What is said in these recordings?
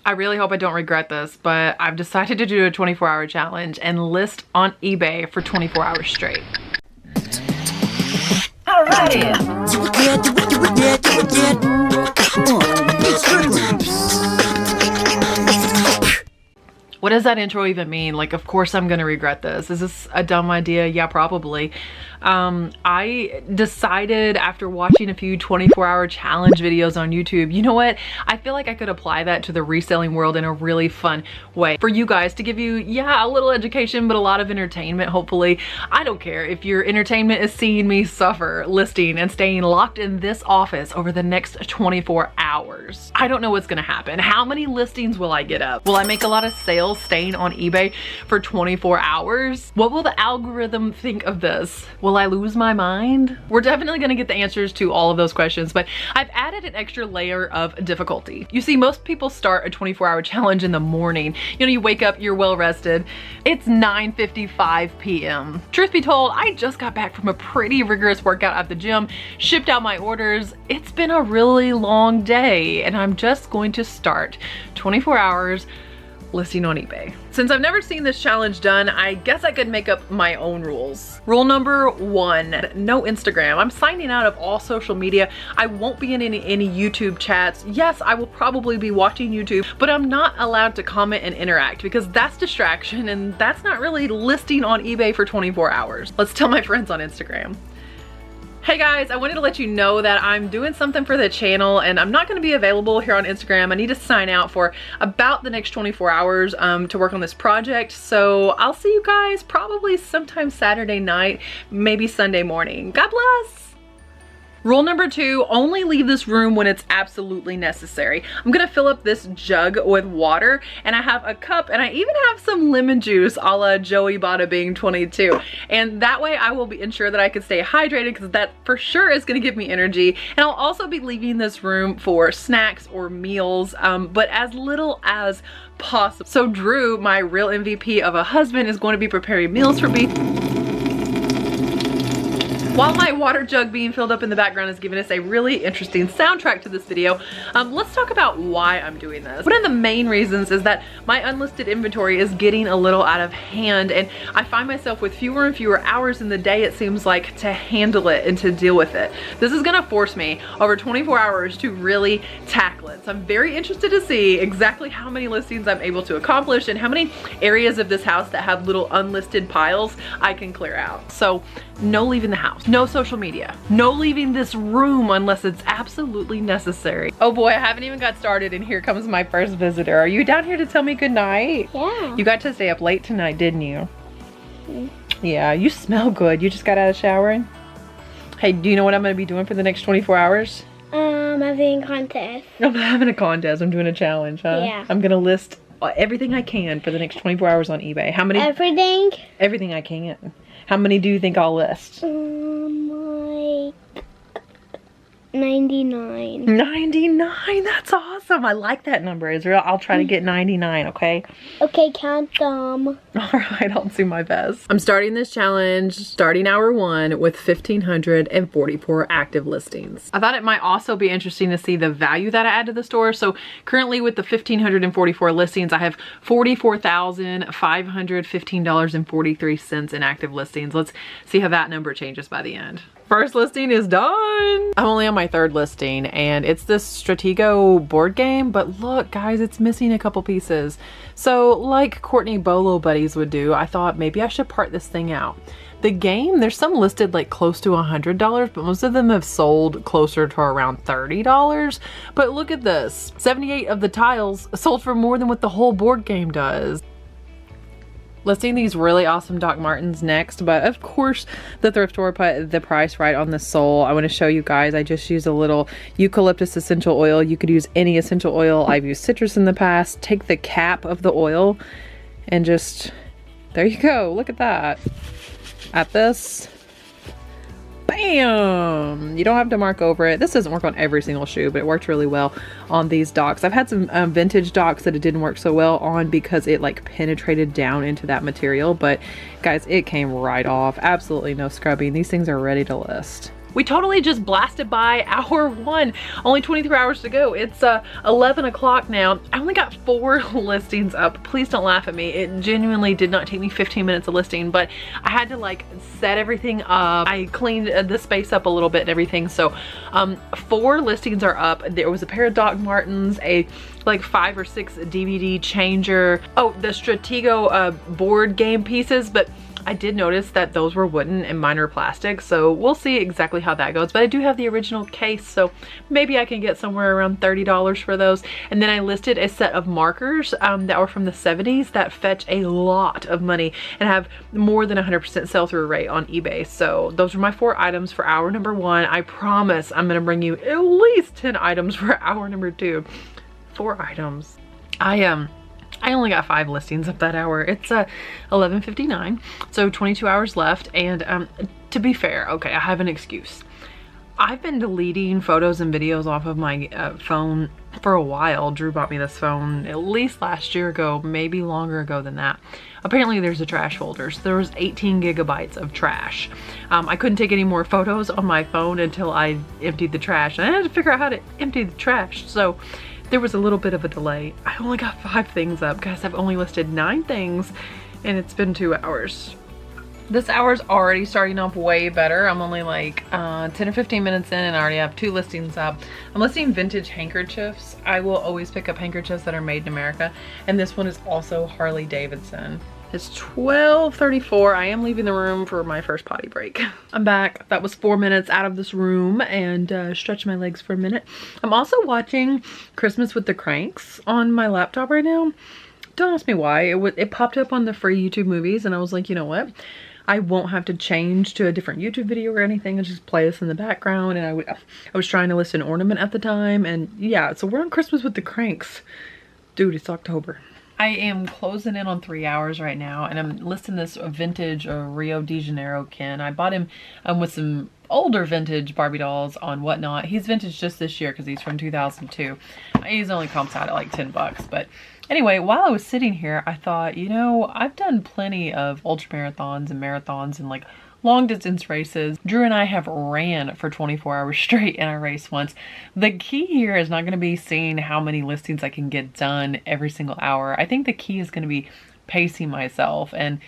I really hope I don't regret this, but I've decided to do a 24-hour challenge and list on eBay for 24 hours straight. Alrighty. What does that intro even mean? Like, of course I'm gonna regret this. Is this a dumb idea? Yeah, probably. I decided after watching a few 24-hour challenge videos on YouTube, you know what? I feel like I could apply that to the reselling world in a really fun way for you guys to give you, yeah, a little education, but a lot of entertainment, hopefully. I don't care if your entertainment is seeing me suffer listing and staying locked in this office over the next 24 hours. I don't know what's gonna happen. How many listings will I get up? Will I make a lot of sales staying on eBay for 24 hours? What will the algorithm think of this? Will I lose my mind? We're definitely gonna get the answers to all of those questions, but I've added an extra layer of difficulty. You see, most people start a 24-hour challenge in the morning. You know, you wake up, you're well rested. It's 9:55 p.m. Truth be told, I just got back from a pretty rigorous workout at the gym, shipped out my orders. It's been a really long day, and I'm just going to start 24 hours listing on eBay. Since I've never seen this challenge done, I guess I could make up my own rules. Rule number 1, no Instagram. I'm signing out of all social media. I won't be in any YouTube chats. Yes, I will probably be watching YouTube, but I'm not allowed to comment and interact because that's distraction and that's not really listing on eBay for 24 hours. Let's tell my friends on Instagram. Hey guys, I wanted to let you know that I'm doing something for the channel and I'm not going to be available here on Instagram. I need to sign out for about the next 24 hours to work on this project. So I'll see you guys probably sometime Saturday night, maybe Sunday morning. God bless. Rule number 2, only leave this room when it's absolutely necessary. I'm gonna fill up this jug with water and I have a cup and I even have some lemon juice a la Joey Bada Bing 22. And that way I will ensure that I can stay hydrated because that for sure is gonna give me energy. And I'll also be leaving this room for snacks or meals, but as little as possible. So Drew, my real MVP of a husband, is going to be preparing meals for me, while my water jug being filled up in the background is giving us a really interesting soundtrack to this video. Let's talk about why I'm doing this. One of the main reasons is that my unlisted inventory is getting a little out of hand and I find myself with fewer and fewer hours in the day, it seems like, to handle it and to deal with it. This is gonna force me over 24 hours to really tackle it. So I'm very interested to see exactly how many listings I'm able to accomplish and how many areas of this house that have little unlisted piles I can clear out. So no leaving the house. No social media. No leaving this room unless it's absolutely necessary. Oh boy, I haven't even got started and here comes my first visitor. Are you down here to tell me goodnight? Yeah. You got to stay up late tonight, didn't you? Yeah, you smell good. You just got out of showering? Hey, do you know what I'm gonna be doing for the next 24 hours? Having a contest. I'm having a contest. I'm doing a challenge, huh? Yeah. I'm gonna list everything I can for the next 24 hours on eBay. How many? Everything? Everything I can. How many do you think I'll list? Like 99. 99, that's awesome. I like that number, Israel. I'll try to get 99, okay? Okay, count them. All right, I'll do my best. I'm starting this challenge, starting hour 1 with 1,544 active listings. I thought it might also be interesting to see the value that I add to the store. So currently with the 1,544 listings, I have $44,515.43 in active listings. Let's see how that number changes by the end. First listing is done. I'm only on my 3rd listing and it's this Stratego board game, but look guys, it's missing a couple pieces. So like Courtney Bolo buddies would do, I thought maybe I should part this thing out. The game, there's some listed like close to $100, but most of them have sold closer to around $30. But look at this, 78 of the tiles sold for more than what the whole board game does. Listing these really awesome Doc Martens next, but of course the thrift store put the price right on the sole. I want to show you guys, I just used a little eucalyptus essential oil. You could use any essential oil. I've used citrus in the past. Take the cap of the oil and just, there you go, look at that. At this, bam! You don't have to mark over it. This doesn't work on every single shoe, but it worked really well on these Docs. I've had some vintage Docs that it didn't work so well on because it like penetrated down into that material, but guys, it came right off. Absolutely no scrubbing. These things are ready to list. We totally just blasted by hour 1. Only 23 hours to go. It's 11 o'clock now. I only got 4 listings up. Please don't laugh at me. It genuinely did not take me 15 minutes of listing, but I had to like set everything up. I cleaned the space up a little bit and everything. So 4 listings are up. There was a pair of Doc Martens, a like 5 or 6 DVD changer. Oh, the Stratego board game pieces, but I did notice that those were wooden and mine are plastic, so we'll see exactly how that goes. But I do have the original case, so maybe I can get somewhere around $30 for those. And then I listed a set of markers that were from the 70s that fetch a lot of money and have more than 100% sell-through rate on eBay. So those are my 4 items for hour number 1. I promise I'm gonna bring you at least 10 items for hour number 2. 4 items. I only got 5 listings up that hour. It's 11:59, so 22 hours left. And to be fair, okay, I have an excuse. I've been deleting photos and videos off of my phone for a while. Drew bought me this phone at least last year ago, maybe longer ago than that. Apparently there's a trash folder. So there was 18 gigabytes of trash. I couldn't take any more photos on my phone until I emptied the trash. And I had to figure out how to empty the trash. So there was a little bit of a delay. I only got 5 things up. Guys, I've only listed 9 things and it's been 2 hours. This hour's already starting off way better. I'm only like 10 or 15 minutes in and I already have 2 listings up. I'm listing vintage handkerchiefs. I will always pick up handkerchiefs that are made in America. And this one is also Harley Davidson. It's 12:34. I am leaving the room for my first potty break. I'm back. That was 4 minutes out of this room and stretch my legs for a minute. I'm also watching Christmas with the Cranks on my laptop right now. Don't ask me why. It popped up on the free YouTube movies and I was like, you know what? I won't have to change to a different YouTube video or anything. I just play this in the background. And I was trying to list an ornament at the time. And yeah, so we're on Christmas with the Cranks. Dude, it's October. I am closing in on 3 hours right now, and I'm listing this vintage Rio de Janeiro Ken. I bought him with some older vintage Barbie dolls on Whatnot. He's vintage just this year because he's from 2002. He's only comps out at like 10 bucks. But anyway, while I was sitting here, I thought, you know, I've done plenty of ultra marathons and like long distance races. Drew and I have ran for 24 hours straight in a race once. The key here is not going to be seeing how many listings I can get done every single hour. I think the key is going to be pacing myself and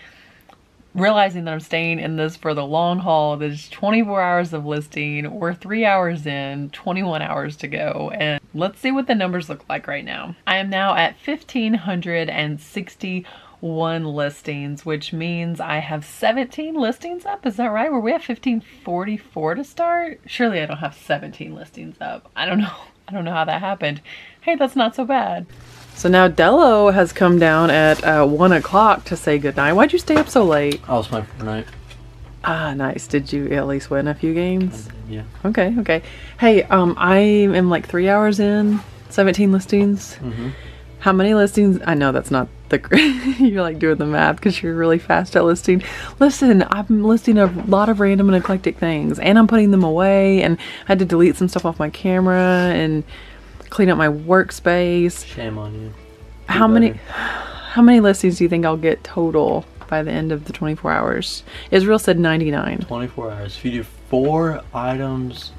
realizing that I'm staying in this for the long haul. There's 24 hours of listing. We're 3 hours in, 21 hours to go. And let's see what the numbers look like right now. I am now at 1,561 listings, which means I have 17 listings up. Is that right? Were we at 1,544 to start? Surely I don't have 17 listings up. I don't know. I don't know how that happened. Hey, that's not so bad. So now Dello has come down at 1 o'clock to say goodnight. Why'd you stay up so late? I was playing for night. Ah, nice. Did you at least win a few games? Yeah. Okay, okay. Hey, I am like 3 hours in, 17 listings. Mm-hmm. How many listings? I know that's not the, you're like doing the math because you're really fast at listing. Listen, I'm listing a lot of random and eclectic things and I'm putting them away and I had to delete some stuff off my camera and clean up my workspace. Shame on you. How many listings do you think I'll get total by the end of the 24 hours? Israel said 99. 24 hours. If you do 4 items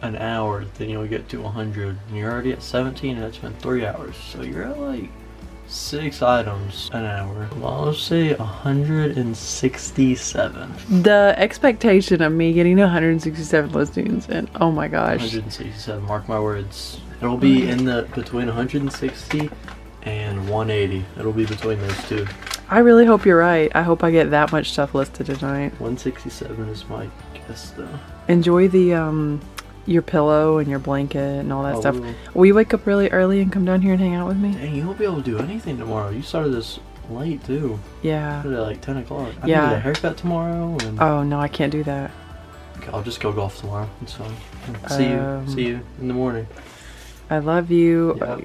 an hour, then you'll get to 100. And you're already at 17 and it's been 3 hours. So you're at like 6 items an hour. Well, let's say 167. The expectation of me getting 167 listings and oh my gosh. 167, mark my words. It'll be in the between 160 and 180. It'll be between those two. I really hope you're right. I hope I get that much stuff listed tonight. 167 is my guess though. Enjoy the your pillow and your blanket and all that stuff. Will. Will you wake up really early and come down here and hang out with me? Dang, you won't be able to do anything tomorrow. You started this late too. Yeah. Started at like 10 o'clock. I Yeah. need a haircut tomorrow. And Oh no, I can't do that. okay, I'll just go golf tomorrow. It's fine. See you in the morning. I love you. Yeah,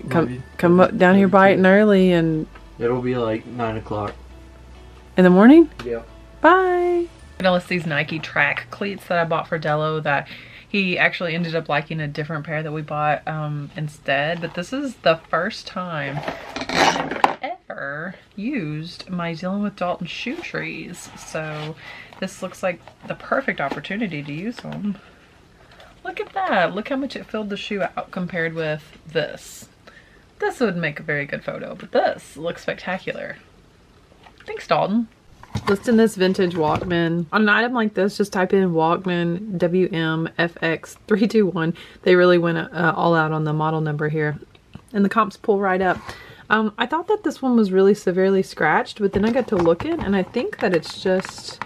Come up down here bright and early and It'll be like 9 o'clock. in the morning. Yeah. Bye. I'm gonna list these Nike track cleats that I bought for Dello that he actually ended up liking a different pair that we bought instead. But this is the first time I've ever used my Dealing with Dalton shoe trees. So this looks like the perfect opportunity to use them. Look at that. Look how much it filled the shoe out compared with this. This would make a very good photo, but this looks spectacular. Thanks, Dalton. Listing this vintage Walkman. On an item like this, just type in Walkman WMFX321. They really went all out on the model number here. And the comps pull right up. I thought that this one was really severely scratched, but then I got to looking and I think that it's just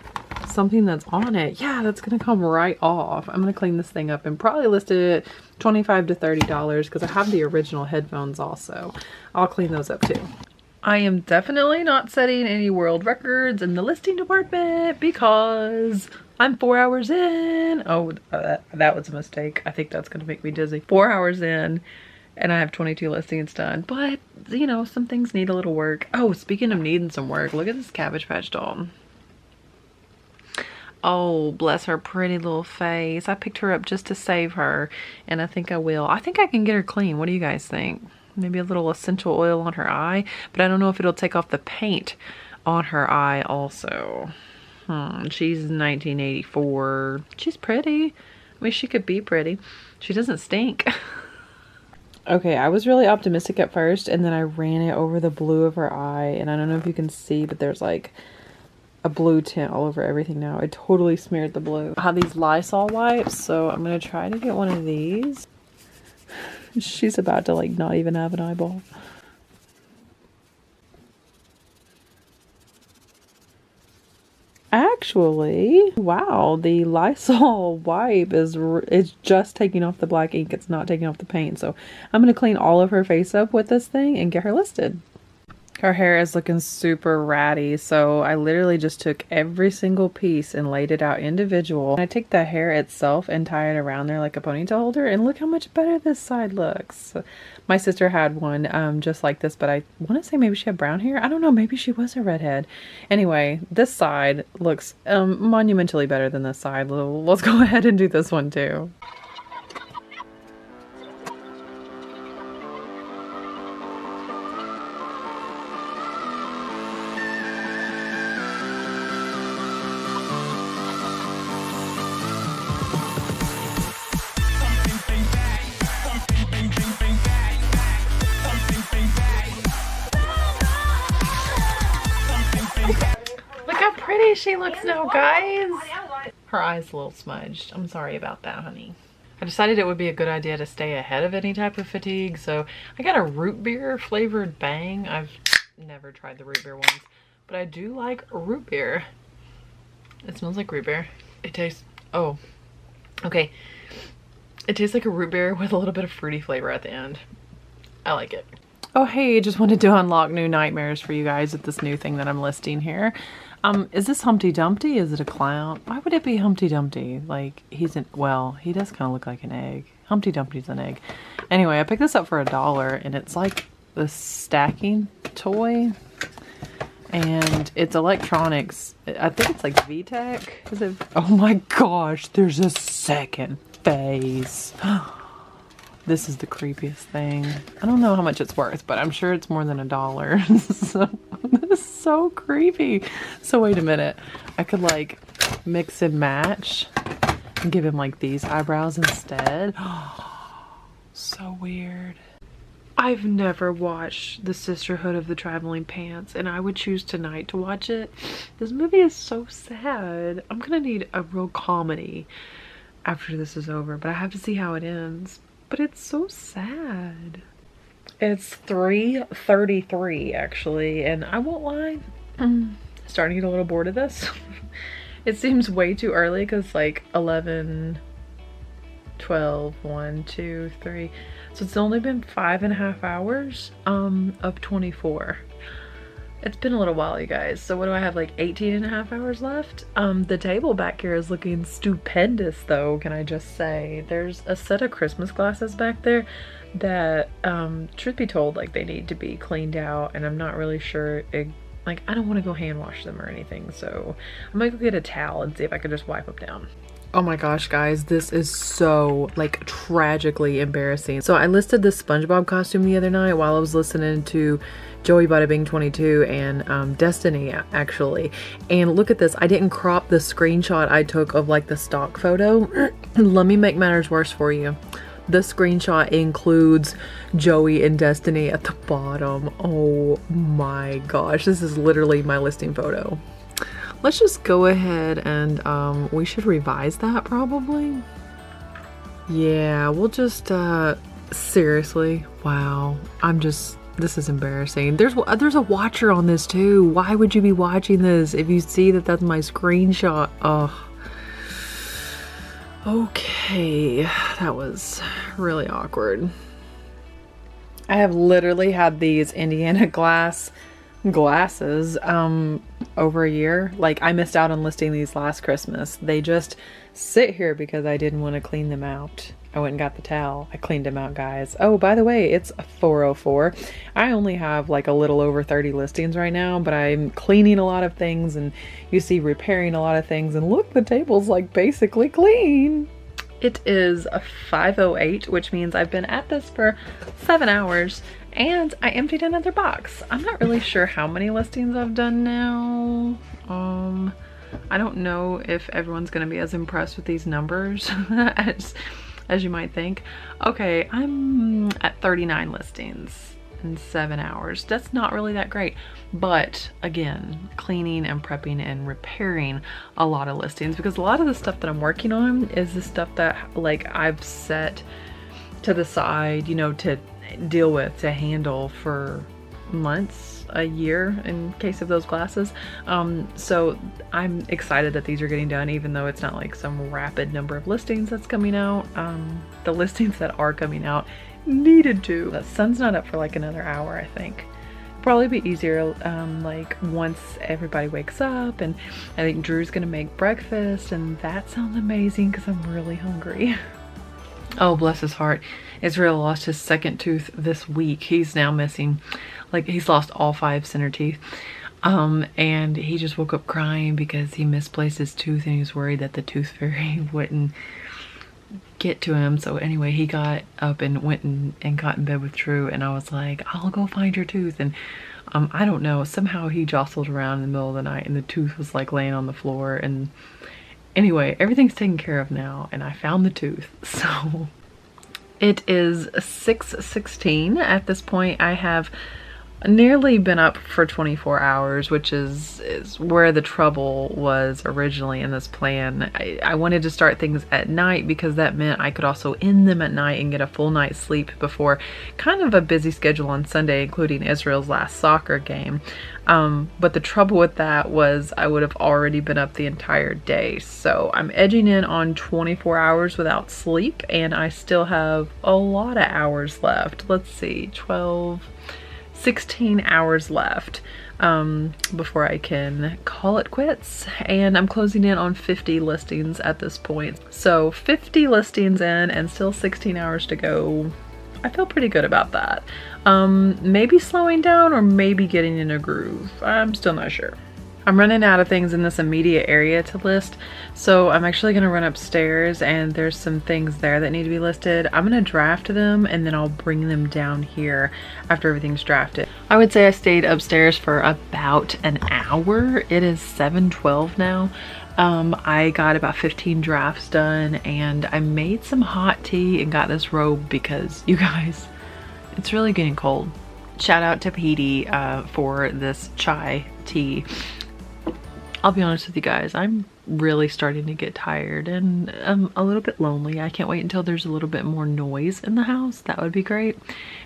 something that's on it. Yeah, that's gonna come right off. I'm gonna clean this thing up and probably list it at $25 to $30 because I have the original headphones also. I'll clean those up too. I am definitely not setting any world records in the listing department because I'm 4 hours in. Oh, that was a mistake. I think that's gonna make me dizzy. 4 hours in and I have 22 listings done, but you know, some things need a little work. Oh, speaking of needing some work, look at this Cabbage Patch doll. Oh, bless her pretty little face. I picked her up just to save her, and I think I will. I think I can get her clean. What do you guys think? Maybe a little essential oil on her eye, but I don't know if it'll take off the paint on her eye also. She's 1984. She's pretty. I mean, she could be pretty. She doesn't stink. Okay, I was really optimistic at first, and then I ran it over the blue of her eye, and I don't know if you can see, but there's like a blue tint all over everything now. I totally smeared the blue. I have these Lysol wipes, so I'm gonna try to get one of these. She's about to like not even have an eyeball. Actually, wow, the Lysol wipe is just taking off the black ink. It's not taking off the paint. So I'm going to clean all of her face up with this thing and get her listed. Her hair is looking super ratty, so I literally just took every single piece and laid it out individual. I take the hair itself and tie it around there like a ponytail holder, and look how much better this side looks. My sister had one just like this, but I want to say maybe she had brown hair. I don't know, maybe she was a redhead. Anyway, this side looks monumentally better than this side. Let's go ahead and do this one too. She looks now, guys. Her eye's a little smudged. I'm sorry about that, honey. I decided it would be a good idea to stay ahead of any type of fatigue, so I got a root beer flavored Bang. I've never tried the root beer ones, but I do like root beer. It smells like root beer. It tastes, oh, okay. It tastes like a root beer with a little bit of fruity flavor at the end. I like it. Oh, hey, just wanted to unlock new nightmares for you guys with this new thing that I'm listing here. Is this Humpty Dumpty? Is it a clown? Why would it be Humpty Dumpty? Like, well, he does kind of look like an egg. Humpty Dumpty's an egg. Anyway, I picked this up for $1, and it's like the stacking toy. And it's electronics. I think it's like VTech. Is it? Oh my gosh, there's a second face. This is the creepiest thing. I don't know how much it's worth, but I'm sure it's more than $1. So, this is so creepy. So wait a minute. I could like mix and match and give him like these eyebrows instead. So weird. I've never watched The Sisterhood of the Traveling Pants, and I would choose tonight to watch it. This movie is so sad. I'm gonna need a real comedy after this is over, but I have to see how it ends. But it's so sad. It's 3:33 actually, and I won't lie, starting to get a little bored of this. It seems way too early because like 11, 12, 1, 2, 3. So it's only been 5.5 hours of 24. It's been a little while, you guys. So what do I have, like 18.5 hours left? The table back here is looking stupendous though, can I just say. There's a set of Christmas glasses back there that, truth be told, like they need to be cleaned out, and I'm not really sure, like I don't want to go hand wash them or anything. So I'm gonna go get a towel and see if I can just wipe them down. Oh my gosh, guys, this is so like tragically embarrassing. So I listed this SpongeBob costume the other night while I was listening to Joey Bada Bing 22 and Destiny actually. And look at this, I didn't crop the screenshot I took of like the stock photo. Let me make matters worse for you. The screenshot includes Joey and Destiny at the bottom. Oh my gosh, this is literally my listing photo. Let's just go ahead and we should revise that probably. Yeah, we'll just seriously, wow, this is embarrassing. There's a watcher on this too. Why would you be watching this if you see that that's my screenshot? Ugh. Okay, that was really awkward. I have literally had these Indiana glasses over a year. Like, I missed out on listing these last Christmas. They just sit here because I didn't want to clean them out. I went and got the towel. I cleaned them out, guys. Oh, by the way, it's 4:04. I only have like a little over 30 listings right now, but I'm cleaning a lot of things and you see repairing a lot of things, and look, the table's like basically clean. It is 5:08, which means I've been at this for 7 hours and I emptied another box. I'm not really sure how many listings I've done now. I don't know if everyone's gonna be as impressed with these numbers as you might think. Okay, I'm at 39 listings in 7 hours. That's not really that great, but again, cleaning and prepping and repairing a lot of listings, because a lot of the stuff that I'm working on is the stuff that like I've set to the side, you know, to deal with, to handle for months, a year in case of those glasses. So I'm excited that these are getting done, even though it's not like some rapid number of listings that's coming out. The listings that are coming out needed to. The sun's not up for like another hour, I think. Probably be easier like once everybody wakes up, and I think Drew's gonna make breakfast, and that sounds amazing because I'm really hungry. Oh, bless his heart. Israel lost his second tooth this week. He's now missing, like, he's lost all 5 center teeth. And he just woke up crying because he misplaced his tooth and he was worried that the tooth fairy wouldn't get to him. So anyway, he got up and went and got in bed with Drew, and I was like, I'll go find your tooth. And I don't know, somehow he jostled around in the middle of the night and the tooth was like laying on the floor. And anyway, everything's taken care of now, and I found the tooth. So it is 6:16 at this point. I have nearly been up for 24 hours, which is where the trouble was originally in this plan. I wanted to start things at night because that meant I could also end them at night and get a full night's sleep before kind of a busy schedule on Sunday, including Israel's last soccer game. But the trouble with that was I would have already been up the entire day. So I'm edging in on 24 hours without sleep, and I still have a lot of hours left. Let's see, 16 hours left before I can call it quits, and I'm closing in on 50 listings at this point. So 50 listings in and still 16 hours to go. I feel pretty good about that. Maybe slowing down or maybe getting in a groove. I'm still not sure. I'm running out of things in this immediate area to list, so I'm actually going to run upstairs, and there's some things there that need to be listed. I'm going to draft them and then I'll bring them down here after everything's drafted. I would say I stayed upstairs for about an hour. It is 7:12 now. I got about 15 drafts done, and I made some hot tea and got this robe because, you guys, it's really getting cold. Shout out to Petey for this chai tea. I'll be honest with you guys, I'm really starting to get tired and I'm a little bit lonely. I can't wait until there's a little bit more noise in the house. That would be great.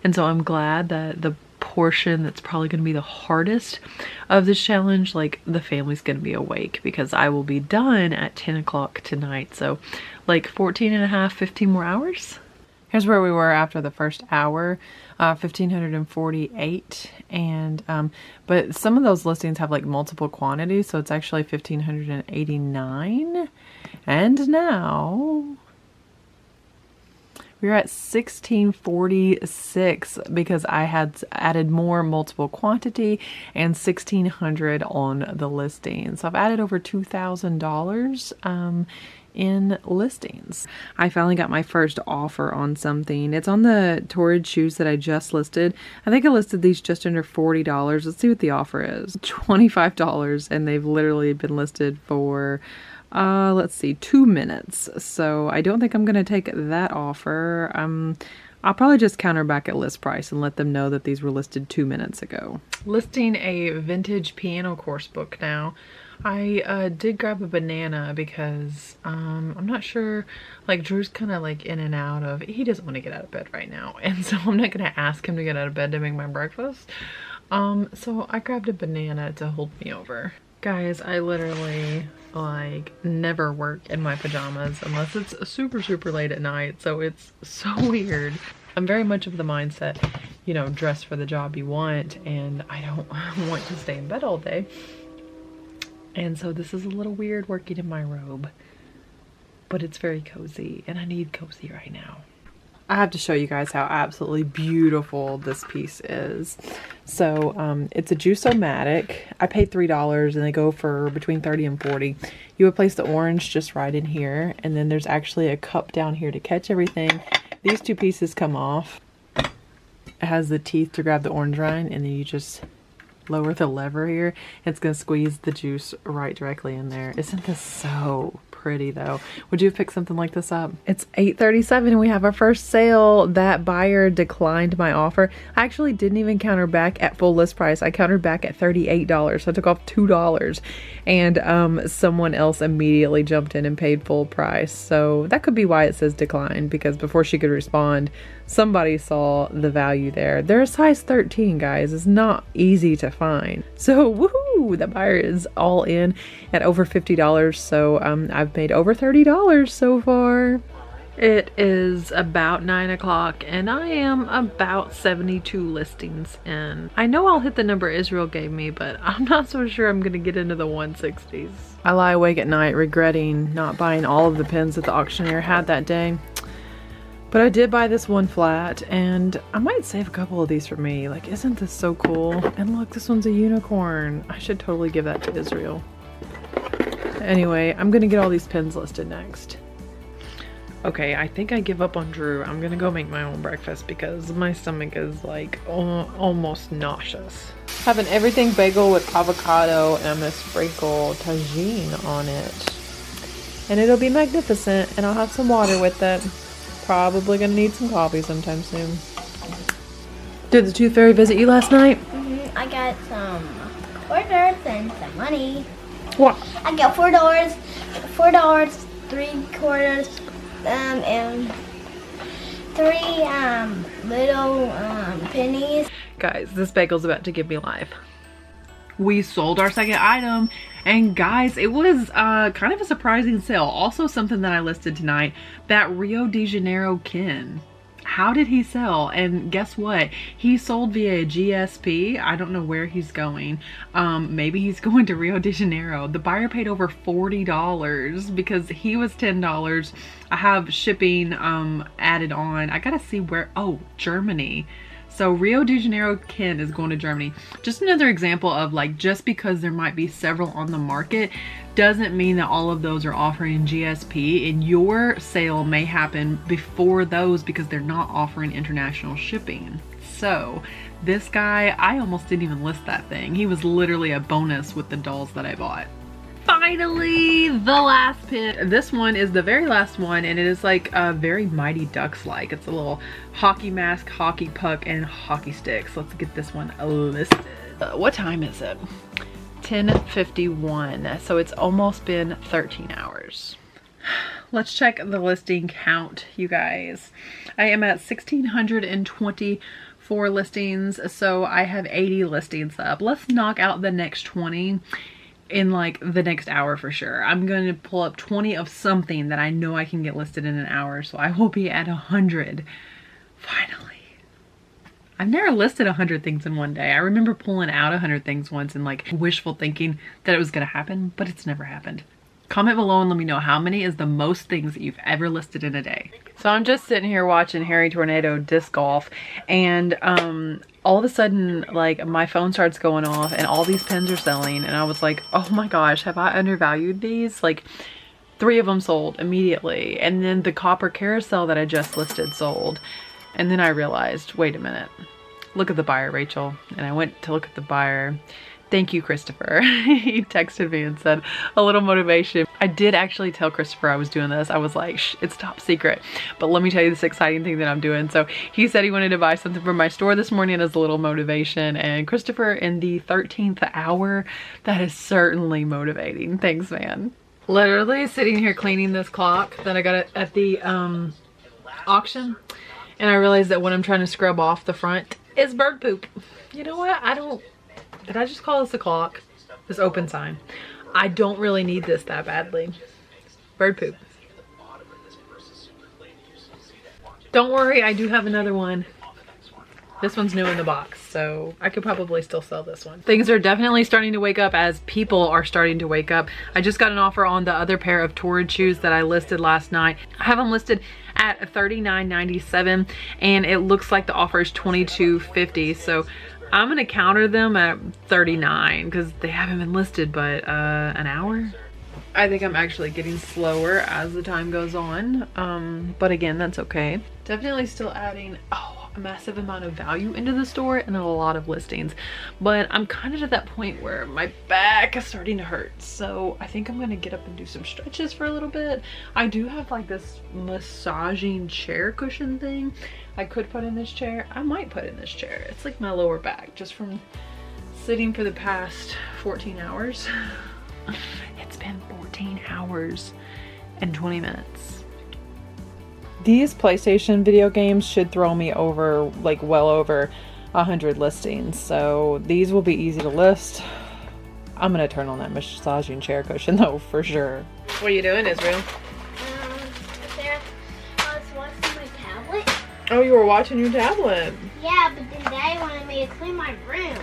And so I'm glad that the portion that's probably going to be the hardest of this challenge, like the family's going to be awake, because I will be done at 10 o'clock tonight. So like 14 and a half, 15 more hours. Here's where we were after the first hour, 1,548, and but some of those listings have like multiple quantities, so it's actually 1,589. And now we're at 1646 because I had added more multiple quantity and 1600 on the listing. So I've added over $2,000 in listings. I finally got my first offer on something. It's on the Torrid shoes that I just listed. I think I listed these just under $40. Let's see what the offer is. $25, and they've literally been listed for let's see, 2 minutes. So I don't think I'm gonna take that offer. I'll probably just counter back at list price and let them know that these were listed 2 minutes ago. Listing a vintage piano course book now. I did grab a banana because I'm not sure, like Drew's kind of like in and out of, he doesn't want to get out of bed right now, and so I'm not gonna ask him to get out of bed to make my breakfast. So I grabbed a banana to hold me over. Guys, I literally like never work in my pajamas unless it's super late at night, so it's so weird. I'm very much of the mindset, you know, dress for the job you want, and I don't want to stay in bed all day. And so this is a little weird working in my robe, but it's very cozy, and I need cozy right now. I have to show you guys how absolutely beautiful this piece is. So it's a Juice-O-Matic. I paid $3 and they go for between 30 and 40. You would place the orange just right in here, and then there's actually a cup down here to catch everything. These two pieces come off. It has the teeth to grab the orange rind, and then you just lower the lever here. It's gonna squeeze the juice right directly in there. Isn't this so pretty though? Would you have picked something like this up? It's 8:37 and we have our first sale. That buyer declined my offer. I actually didn't even counter back at full list price. I countered back at $38, so I took off $2, and someone else immediately jumped in and paid full price. So that could be why it says declined, because before she could respond, somebody saw the value there. They're a size 13, guys. It's not easy to find. So woohoo, the buyer is all in at over $50. So I've made over $30 so far. It is about 9 o'clock and I am about 72 listings in. I know I'll hit the number Israel gave me, but I'm not so sure I'm gonna get into the 160s. I lie awake at night regretting not buying all of the pins that the auctioneer had that day. But I did buy this one flat, and I might save a couple of these for me. Like, isn't this so cool? And look, this one's a unicorn. I should totally give that to Israel. Anyway, I'm gonna get all these pins listed next. Okay, I think I give up on Drew. I'm gonna go make my own breakfast because my stomach is like almost nauseous. Have an everything bagel with avocado, and I'm gonna sprinkle tagine on it. And it'll be magnificent, and I'll have some water with it. Probably gonna need some coffee sometime soon. Did the Tooth Fairy visit you last night? I got some quarters and some money. What? I got $4, $3/4, and 3 little pennies. Guys, this bagel's about to give me life. We sold our second item, and guys, it was kind of a surprising sale. Also something that I listed tonight, that Rio de Janeiro Ken. How did he sell? And guess what? He sold via GSP. I don't know where he's going. Maybe he's going to Rio de Janeiro. The buyer paid over $40 because he was $10. I have shipping added on. I gotta see where, oh, Germany. So Rio de Janeiro Ken is going to Germany. Just another example of like, just because there might be several on the market doesn't mean that all of those are offering GSP, and your sale may happen before those because they're not offering international shipping. So this guy, I almost didn't even list that thing. He was literally a bonus with the dolls that I bought. Finally, the last pin. This one is the very last one, and it is like a very Mighty Ducks-like. It's a little hockey mask, hockey puck, and hockey sticks. Let's get this one listed. What time is it? 10:51. So it's almost been 13 hours. Let's check the listing count, you guys. I am at 1,624 listings, so I have 80 listings up. Let's knock out the next 20 in like the next hour for sure. I'm going to pull up 20 of something that I know I can get listed in an hour, so I will be at 100 finally. I've never listed 100 things in one day. I remember pulling out 100 things once and like wishful thinking that it was going to happen, but it's never happened. Comment below and let me know how many is the most things that you've ever listed in a day. So I'm just sitting here watching Harry Tornado disc golf, and all of a sudden, like, my phone starts going off and all these pens are selling, and I was like, oh my gosh, have I undervalued these? Like, 3 of them sold immediately, and then the copper carousel that I just listed sold. And then I realized, wait a minute, look at the buyer, Rachel. And I went to look at the buyer. Thank you, Christopher. He texted me and said a little motivation. I did actually tell Christopher I was doing this. I was like, shh, it's top secret, but let me tell you this exciting thing that I'm doing. So he said he wanted to buy something from my store this morning as a little motivation. And Christopher, in the 13th hour, that is certainly motivating. Thanks, man. Literally sitting here cleaning this clock that I got at the auction. And I realized that when I'm trying to scrub off the front, it's bird poop. You know what? Did I just call this a clock? This open sign. I don't really need this that badly. Bird poop. Don't worry, I do have another one. This one's new in the box, so I could probably still sell this one. Things are definitely starting to wake up as people are starting to wake up. I just got an offer on the other pair of Torrid shoes that I listed last night. I have them listed at $39.97, and it looks like the offer is $22.50. So I'm gonna counter them at $39 because they haven't been listed but an hour. I think I'm actually getting slower as the time goes on, but again, that's okay. Definitely still adding a massive amount of value into the store and a lot of listings, but I'm kind of at that point where my back is starting to hurt, so I think I'm gonna get up and do some stretches for a little bit. I do have like this massaging chair cushion thing I could put in this chair. I might put in this chair. It's like my lower back just from sitting for the past 14 hours. It's been 14 hours and 20 minutes. These PlayStation video games should throw me over, like, well over 100 listings. So these will be easy to list. I'm gonna turn on that massaging chair cushion though, for sure. What are you doing, Israel? I was watching my tablet. Oh, you were watching your tablet? Yeah, but then Daddy wanted me to clean my room.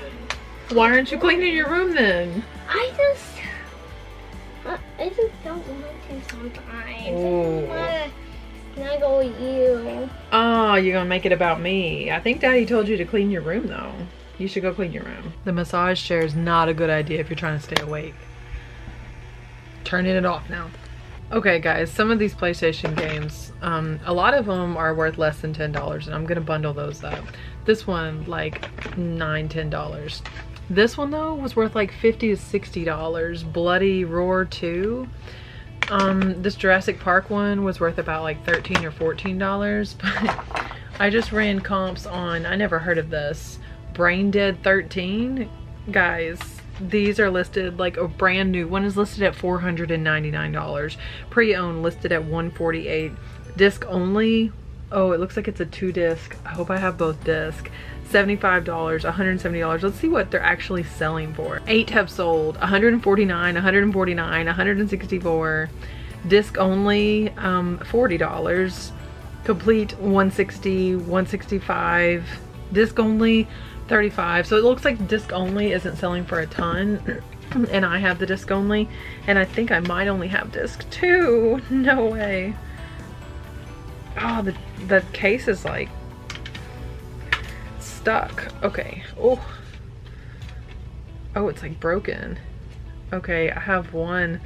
Why aren't you cleaning your room then? I just don't want to sometimes. Ooh. I want to snuggle with you. Oh, you're gonna make it about me. I think Daddy told you to clean your room though. You should go clean your room. The massage chair is not a good idea if you're trying to stay awake. Turning it off now. Okay guys, some of these PlayStation games, a lot of them are worth less than $10, and I'm gonna bundle those up. This one, like $9, $10. This one though was worth like $50 to $60. Bloody Roar 2. This Jurassic Park one was worth about like $13 or $14, but I just ran comps on, I never heard of this, Brain Dead 13. Guys, these are listed, like a brand new one is listed at $499. Pre-owned listed at $148. Disc only, oh, it looks like it's a 2-disc. I hope I have both disc. $75, $170. Let's see what they're actually selling for. 8 have sold, $149, $149, $164. Disc only, $40. Complete, $160, $165. Disc only, $35. So it looks like disc only isn't selling for a ton. And I have the disc only, and I think I might only have disc 2. No way. Oh, the case is like stuck. Okay. Oh, it's like broken. Okay, I have one.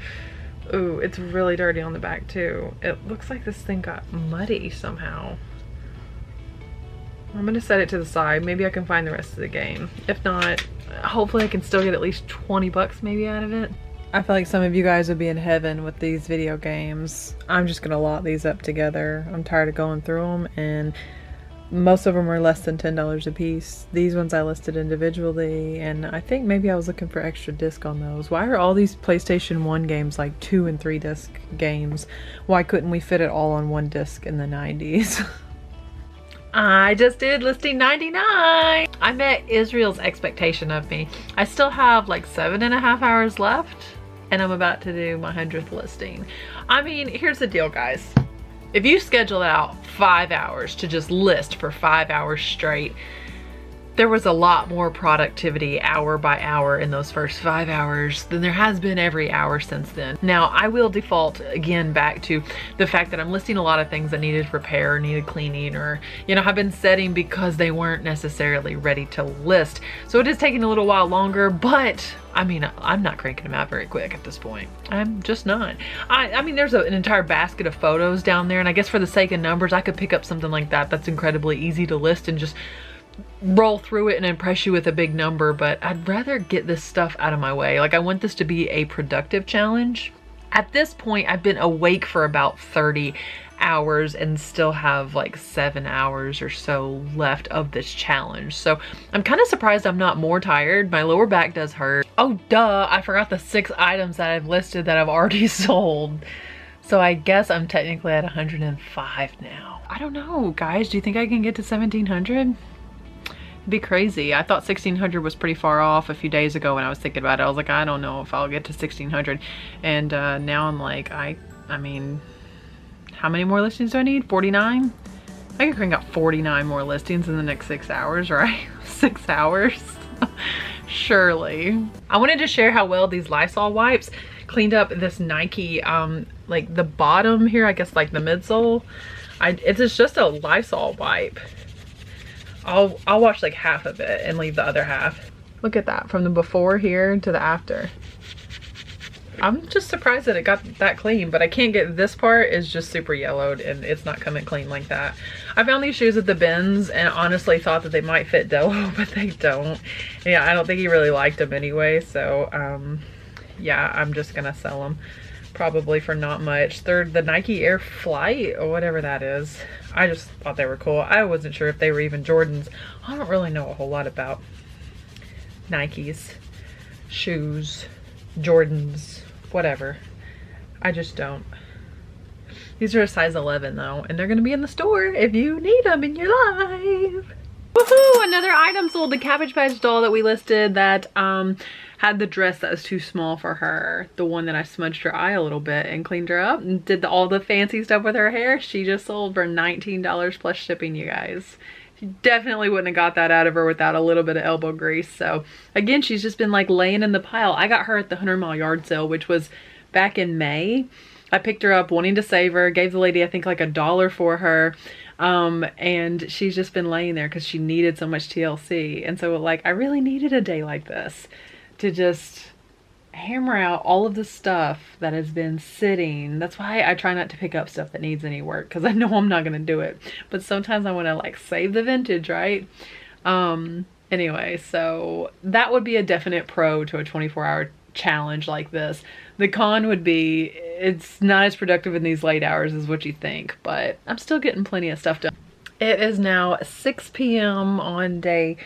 Ooh, it's really dirty on the back too. It looks like this thing got muddy somehow. I'm gonna set it to the side. Maybe I can find the rest of the game. If not, hopefully I can still get at least 20 bucks maybe out of it. I feel like some of you guys would be in heaven with these video games. I'm just gonna lot these up together. I'm tired of going through them, and most of them are less than $10 a piece. These ones I listed individually, and I think maybe I was looking for extra disc on those. Why are all these PlayStation 1 games like 2 and 3 disc games? Why couldn't we fit it all on one disc in the 90s? I just did listing 99. I met Israel's expectation of me. I still have like 7.5 hours left, and I'm about to do my 100th listing. I mean, here's the deal, guys. If you schedule out 5 hours to just list for 5 hours straight, there was a lot more productivity hour by hour in those first 5 hours than there has been every hour since then. Now, I will default again back to the fact that I'm listing a lot of things that needed repair, needed cleaning, or, you know, have been setting because they weren't necessarily ready to list. So it is taking a little while longer, but I mean, I'm not cranking them out very quick at this point. I'm just not. I mean, there's an entire basket of photos down there, and I guess for the sake of numbers, I could pick up something like that that's incredibly easy to list and just roll through it and impress you with a big number, but I'd rather get this stuff out of my way. Like, I want this to be a productive challenge. At this point, I've been awake for about 30 hours and still have like 7 hours or so left of this challenge. So I'm kind of surprised I'm not more tired. My lower back does hurt. Oh, duh, I forgot the 6 items that I've listed that I've already sold. So I guess I'm technically at 105 now. I don't know, guys. Do you think I can get to 1,700? Be crazy. I thought 1,600 was pretty far off a few days ago when I was thinking about it. I was like, I don't know if I'll get to 1,600. And now I'm like, I mean, how many more listings do I need? 49? I can crank out 49 more listings in the next 6 hours, right? 6 hours? Surely. I wanted to share how well these Lysol wipes cleaned up this Nike, like the bottom here, I guess like the midsole. It's just a Lysol wipe. I'll wash like half of it and leave the other half. Look at that, from the before here to the after. I'm just surprised that it got that clean, but I can't get this part. Is just super yellowed and it's not coming clean like that. I found these shoes at the bins and honestly thought that they might fit Dello, but they don't. Yeah, I don't think he really liked them anyway, so yeah, I'm just gonna sell them probably for not much. They're the Nike Air Flight or whatever that is. I just thought they were cool. I wasn't sure if they were even Jordans. I don't really know a whole lot about Nikes, shoes, Jordans, whatever. I just don't. These are a size 11 though, and they're gonna be in the store if you need them in your life. Woohoo! Another item sold. The Cabbage Patch doll that we listed that had the dress that was too small for her. The one that I smudged her eye a little bit and cleaned her up and did all the fancy stuff with her hair. She just sold for $19 plus shipping, you guys. She definitely wouldn't have got that out of her without a little bit of elbow grease. So again, she's just been like laying in the pile. I got her at the 100 Mile yard sale, which was back in May. I picked her up wanting to save her, gave the lady I think like $1 for her. And she's just been laying there because she needed so much TLC. And so like, I really needed a day like this to just hammer out all of the stuff that has been sitting. That's why I try not to pick up stuff that needs any work, because I know I'm not going to do it. But sometimes I want to like save the vintage, right? Anyway, so that would be a definite pro to a 24-hour challenge like this. The con would be it's not as productive in these late hours as what you think, but I'm still getting plenty of stuff done. It is now 6 p.m. on day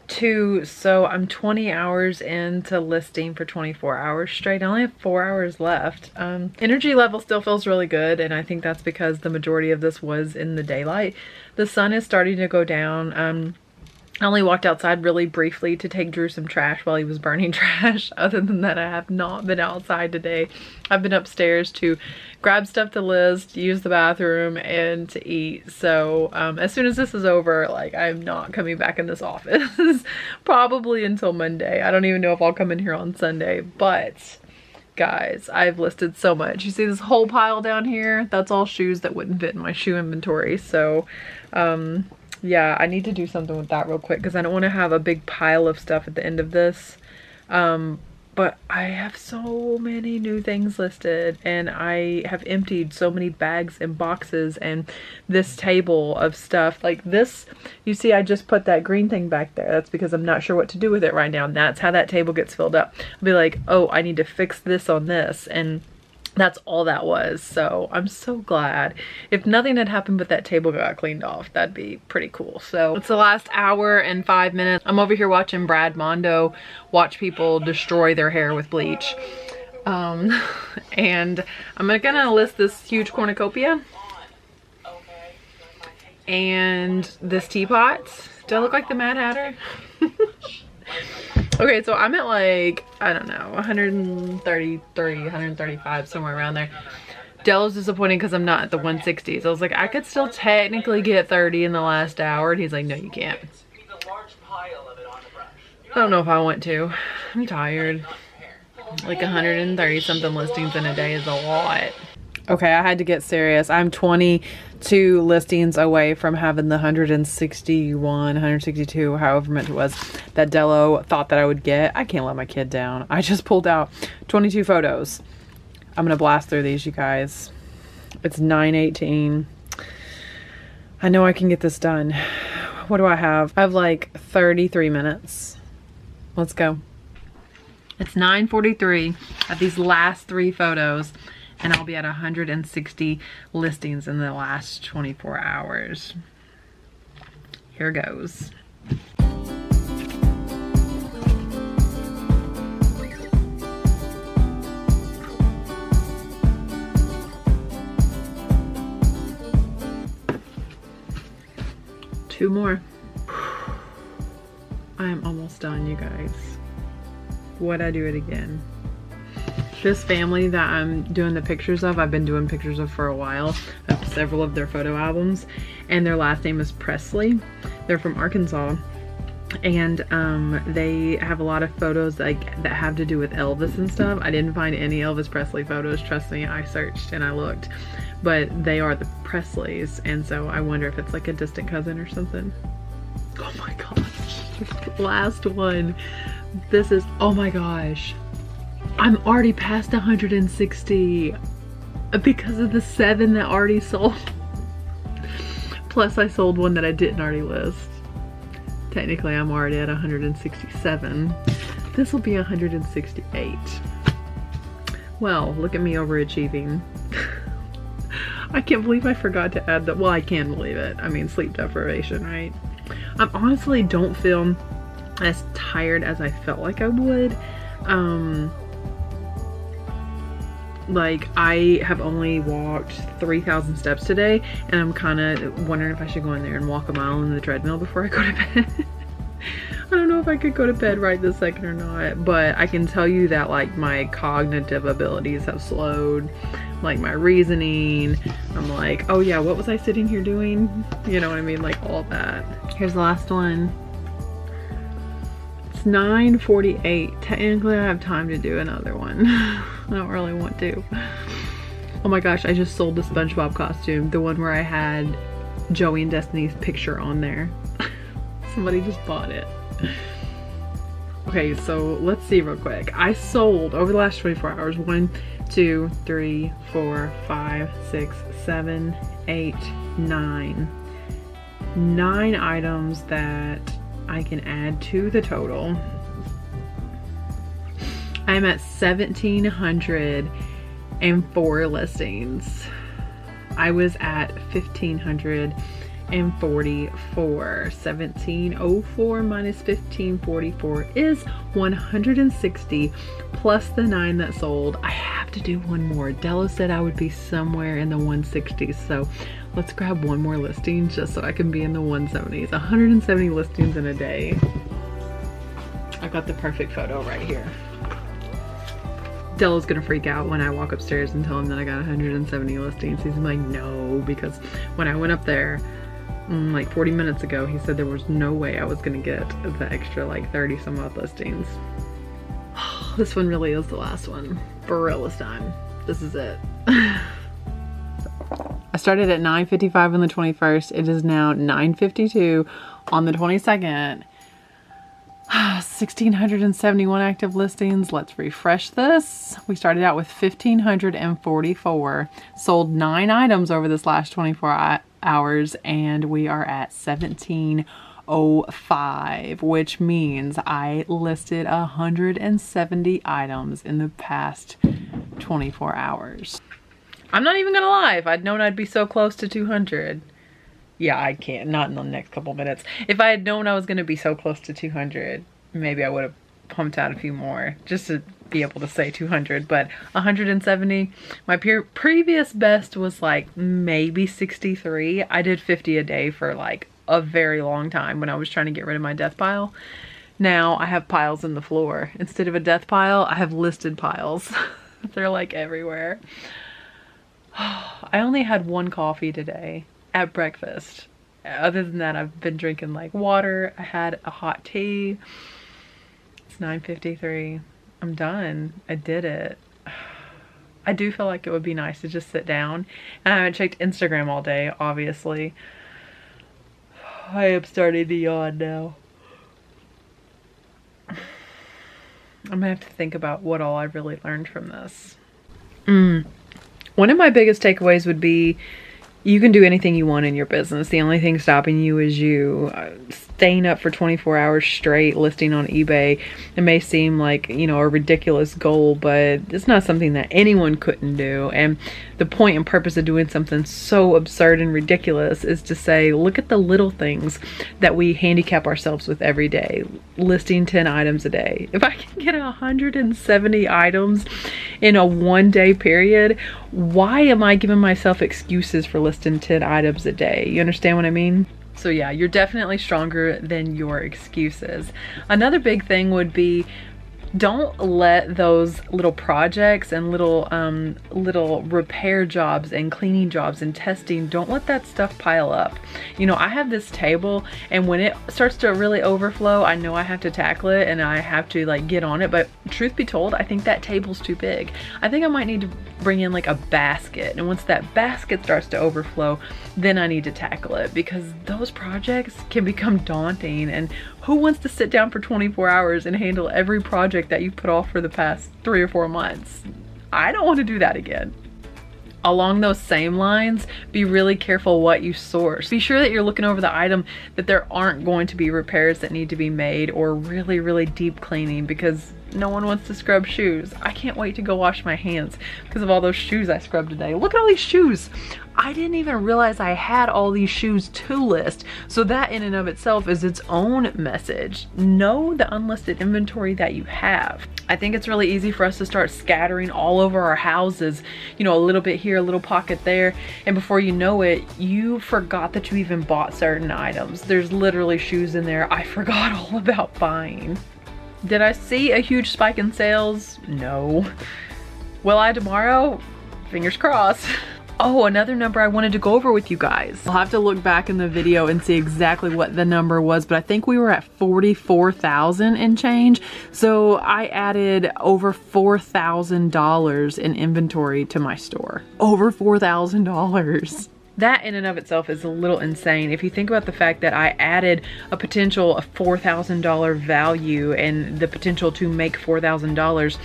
2, so I'm 20 hours into listing for 24 hours straight. I only have 4 hours left. Energy level still feels really good, and I think that's because the majority of this was in the daylight. The sun is starting to go down. I only walked outside really briefly to take Drew some trash while he was burning trash. Other than that, I have not been outside today. I've been upstairs to grab stuff to list, use the bathroom, and to eat. So as soon as this is over, like, I'm not coming back in this office probably until Monday. I don't even know if I'll come in here on Sunday, but guys, I've listed so much. You see this whole pile down here? That's all shoes that wouldn't fit in my shoe inventory. So yeah, I need to do something with that real quick because I don't want to have a big pile of stuff at the end of this. But I have so many new things listed, and I have emptied so many bags and boxes, and this table of stuff like this. You see, I just put that green thing back there. That's because I'm not sure what to do with it right now. And that's how that table gets filled up. I'll be like, oh, I need to fix this on this. And that's all that was. So I'm so glad. If nothing had happened but that table got cleaned off, that'd be pretty cool. So it's the last hour and 5 minutes. I'm over here watching Brad Mondo watch people destroy their hair with bleach. And I'm gonna list this huge cornucopia and this teapot. Do I look like the Mad Hatter? Okay, so I'm at like, I don't know, 133, 135, somewhere around there. Dello's disappointing because I'm not at the 160s. I was like, I could still technically get 30 in the last hour. And he's like, no, you can't. I don't know if I want to. I'm tired. Like 130 something listings in a day is a lot. Okay, I had to get serious. I'm 22 listings away from having the 161, 162, however much it was, that Dello thought that I would get. I can't let my kid down. I just pulled out 22 photos. I'm gonna blast through these, you guys. It's 9:18. I know I can get this done. What do I have? I have like 33 minutes. Let's go. It's 9:43 at these last 3 photos, and I'll be at 160 listings in the last 24 hours. Here goes. Two more. I am almost done, you guys. Would I do it again? This family that I'm doing the pictures of, I've been doing pictures of for a while. I have several of their photo albums, and their last name is Presley. They're from Arkansas, and they have a lot of photos like that have to do with Elvis and stuff. I didn't find any Elvis Presley photos. Trust me, I searched and I looked, but they are the Presleys, and so I wonder if it's like a distant cousin or something. Oh my gosh, last one. This is, oh my gosh, I'm already past 160 because of the 7 that already sold. Plus I sold one that I didn't already list. Technically I'm already at 167. This will be 168. Well, look at me overachieving. I can't believe I forgot to add that. Well, I can believe it. I mean, sleep deprivation, right? I honestly don't feel as tired as I felt like I would. Like I have only walked 3,000 steps today, and I'm kind of wondering if I should go in there and walk a mile on the treadmill before I go to bed. I don't know if I could go to bed right this second or not, but I can tell you that like my cognitive abilities have slowed, like my reasoning. I'm like, oh yeah, what was I sitting here doing? You know what I mean? Like all that. Here's the last one. 9:48. Technically I have time to do another one. I don't really want to. Oh my gosh, I just sold the SpongeBob costume, the one where I had Joey and Destiny's picture on there. Somebody just bought it. Okay, so let's see real quick. I sold over the last 24 hours 1, 2, 3, 4, 5, 6, 7, 8, 9 items that I can add to the total. I'm at 1,704 listings. I was at 1,544. 1,704 minus 1,544 is 160 plus the 9 that sold. I have to do one more. Dello said I would be somewhere in the 160s, so let's grab one more listing just so I can be in the 170s. 170 listings in a day. I got the perfect photo right here. Dello's gonna freak out when I walk upstairs and tell him that I got 170 listings. He's like, no, because when I went up there like 40 minutes ago, he said there was no way I was gonna get the extra like 30 some odd listings. This one really is the last one. For real this time. This is it. I started at 9:55 on the 21st. It is now 9:52 on the 22nd. 1,671 active listings. Let's refresh this. We started out with 1,544. Sold 9 items over this last 24 hours, and we are at 1,705, which means I listed 170 items in the past 24 hours. I'm not even gonna lie, if I'd known I'd be so close to 200. Yeah, I can't, not in the next couple minutes. If I had known I was gonna be so close to 200, maybe I would have pumped out a few more just to be able to say 200, but 170, my previous best was like maybe 63. I did 50 a day for like a very long time when I was trying to get rid of my death pile. Now I have piles in the floor. Instead of a death pile, I have listed piles. They're like everywhere. I only had 1 coffee today at breakfast. Other than that, I've been drinking like water. I had a hot tea. It's 9:53. I'm done. I did it. I do feel like it would be nice to just sit down. And I haven't checked Instagram all day, obviously. I am starting to yawn now. I'm gonna have to think about what all I really learned from this. One of my biggest takeaways would be you can do anything you want in your business. The only thing stopping you is you. Staying up for 24 hours straight listing on eBay, it may seem like, you know, a ridiculous goal, but it's not something that anyone couldn't do. And the point and purpose of doing something so absurd and ridiculous is to say, look at the little things that we handicap ourselves with every day. Listing 10 items a day. If I can get 170 items in a 1-day period, why am I giving myself excuses for listing 10 items a day? You understand what I mean? So yeah, you're definitely stronger than your excuses. Another big thing would be, don't let those little projects and little repair jobs and cleaning jobs and testing, don't let that stuff pile up. You know, I have this table, and when it starts to really overflow, I know I have to tackle it and I have to like get on it. But truth be told, I think that table's too big. I think I might need to bring in like a basket, and once that basket starts to overflow, then I need to tackle it, because those projects can become daunting. And who wants to sit down for 24 hours and handle every project that you've put off for the past 3 or 4 months? I don't want to do that again. Along those same lines, be really careful what you source. Be sure that you're looking over the item, that there aren't going to be repairs that need to be made or really, really deep cleaning, because no one wants to scrub shoes. I can't wait to go wash my hands because of all those shoes I scrubbed today. Look at all these shoes. I didn't even realize I had all these shoes to list. So that in and of itself is its own message. Know the unlisted inventory that you have. I think it's really easy for us to start scattering all over our houses, you know, a little bit here, a little pocket there, and before you know it, you forgot that you even bought certain items. There's literally shoes in there I forgot all about buying. Did I see a huge spike in sales? No. Will I tomorrow? Fingers crossed. Oh, another number I wanted to go over with you guys. I'll have to look back in the video and see exactly what the number was, but I think we were at 44,000 and change. So I added over $4,000 in inventory to my store. Over $4,000. That in and of itself is a little insane. If you think about the fact that I added a potential of $4,000 value and the potential to make $4,000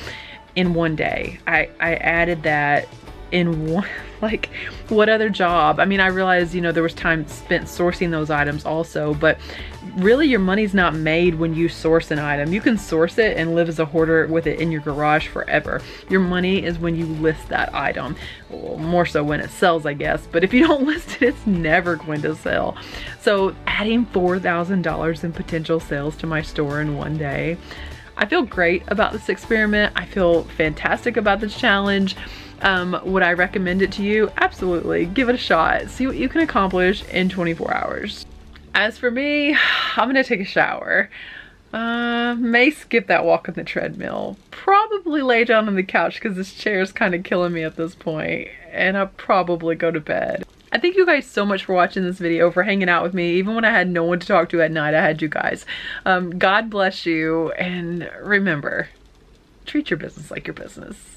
in 1 day. I added that in one, like, what other job? I mean, I realized, you know, there was time spent sourcing those items also, but really your money's not made when you source an item. You can source it and live as a hoarder with it in your garage forever. Your money is when you list that item. Well, more so when it sells, I guess, but if you don't list it, it's never going to sell. So adding $4,000 in potential sales to my store in 1 day, I feel great about this experiment. I feel fantastic about this challenge. Would I recommend it to you? Absolutely. Give it a shot. See what you can accomplish in 24 hours. As for me, I'm gonna take a shower. May skip that walk on the treadmill. Probably lay down on the couch because this chair is kind of killing me at this point. And I'll probably go to bed. I thank you guys so much for watching this video, for hanging out with me. Even when I had no one to talk to at night, I had you guys. God bless you, and remember, treat your business like your business.